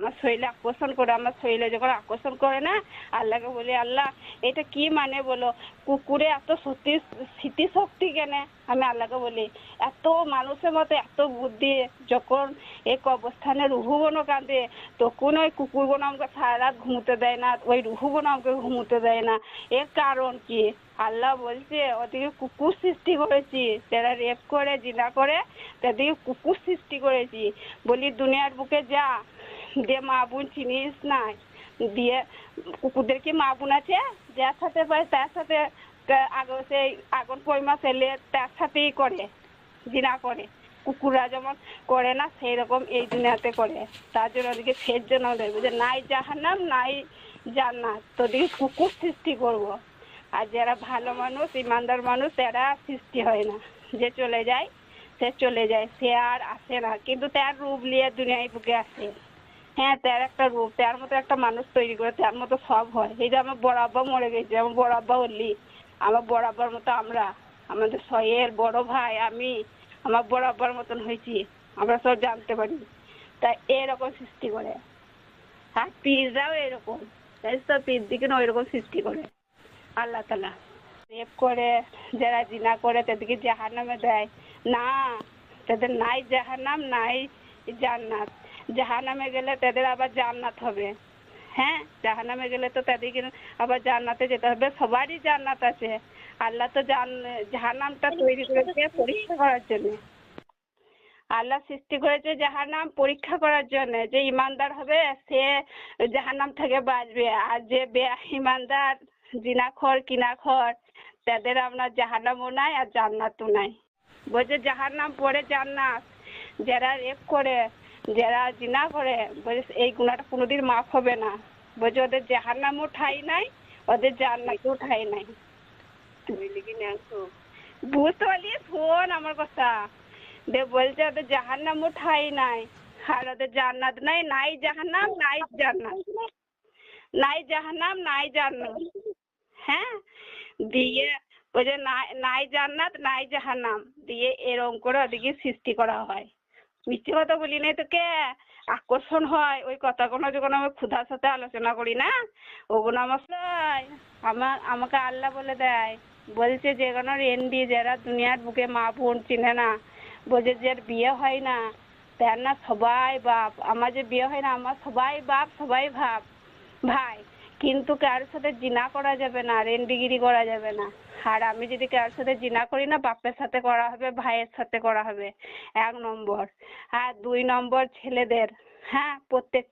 আমার শরীরে আকর্ষণ করে, আমার শরীরে যখন আকর্ষণ করে না, আল্লাহকে বলি আল্লাহ এটা কি মানে বলো, কুকুরে এত স্মৃতিশক্তি কেন? আমি আল্লাহকে বলি এত মানুষের মতো এত বুদ্ধি, যখন এক অবস্থানে রুহুবনও কাঁদে তখন ওই কুকুরগুলো আমাকে সারা রাত ঘুমোতে দেয় না, ওই রুহুগুলো আমাকে ঘুমোতে দেয় না। এর কারণ কি? আল্লাহ বলছে ওদিকে কুকুর সৃষ্টি করেছি, যারা রেপ করে জিনা করে তাদেরকে কুকুর সৃষ্টি করেছি। বলি দুনিয়ার বুকে যা দিয়ে মা বোন চিনিস নাই, দিয়ে কুকুরদের কি মা বোন আছে? যার সাথে পায় তার সাথে সেই আগুন পয়মা ছেলে তার সাথেই করে জিনা করে। কুকুররা যেমন করে না সেই রকম এই দুনিয়াতে করে। তার জন্য ওদিকে ফের জন্য দেখবে যে নাই জাহান্নাম নাই জান্নাত, তোদিকে কুকুর সৃষ্টি করবো। আর যারা ভালো মানুষ ইমানদার মানুষ এরা সৃষ্টি হয় না, যে চলে যায় সে চলে যায়, সে আর আসে না, কিন্তু তার রূপ নিয়ে দুনিয়ায় বুকে আসে। হ্যাঁ তার একটা রূপ, তার মতো একটা মানুষ তৈরি করে তার মতো সব হয়। এই যে আমার বড় আব্বা মরে গেছে, আমার বড় আব্বা হলি, আমার বড় আব্বার মতো আমরা, আমাদের সয়ের বড় ভাই আমি, আমার বড় আব্বার মতন হয়েছি, আমরা সব জানতে পারি। তা এরকম সৃষ্টি করে। আর পীররাও এরকম, তাই তো পীর দিকে ওই রকম সৃষ্টি করে আল্লাহ তাআলা। রেপ করে যারা জিনা করে তাদেরকে জাহান্নামে দেয় না, তাদের নাই জাহান্নাম নাই জান্নাত। জাহান্নামে গেলে তাদের আবার জান্নাত হবে। হ্যাঁ জাহান্নামে গেলে তো তাদেরকে আবার জান্নাতে যেতে হবে। সবারই জান্নাত আছে, আল্লাহ তো জাহান্নামটা তৈরি করেছে পরীক্ষা করার জন্য। আল্লাহ সৃষ্টি করেছে জাহান্নাম পরীক্ষা করার জন্য, যে ইমানদার হবে সে জাহান্নাম থেকে বাঁচবে, আর যে বেঈমানদার জিনাখোর কিনাখোর তাদের আপনার জাহান্নামও নাই আর জান্নাতও নাই। বলছে জাহান্নাম পরে জান্নাত। যারা রেপ করে যারা জিনা করে বলছে এই গুনাহটা কোনোদিন মাফ হবে না। বলছে ওদের জাহান্নামও ঠাঁই নাই, ওদের জান্নাতও ঠাঁই নাই। বুঝতে পারলি? শোন আমার কথা, বলছে ওদের জাহান্নামও ঠাঁই নাই আর ওদের জান্নাত নাই, নাই জাহান্নাম নাই জান্নাত, নাই জাহান্নাম নাই জান্নাত। হ্যাঁ দিয়ে ওই যে নাই জান্নাত নাই জাহান্নাম দিয়ে এরকম করে ওদিকে সৃষ্টি করা হয়। মিথ্যে কথা বলি নাই তোকে, আকর্ষণ হয় ওই কথাগুলো যখন আমি ক্ষুধার সাথে আলোচনা করি না, ওগুলো আমাকে আল্লাহ বলে দেয়। বলছে যে কোনো রেন্ডি যারা দুনিয়ার বুকে মা বোন চিনে না, বলছে যার বিয়ে হয় না তার না সবাই বাপ, আমার যে বিয়ে হয় না আমার সবাই বাপ সবাই ভাই, কিন্তু কারোর সাথে জিনা করা যাবে না, রেন্ডিগিরি করা যাবে না। আর আমি যদি কারোর সাথে জিনা করি না বাপের সাথে করা হবে, ভাইয়ের সাথে করা হবে 1 নম্বর। আর 2 নম্বর ছেলেদের, হ্যাঁ প্রত্যেকটা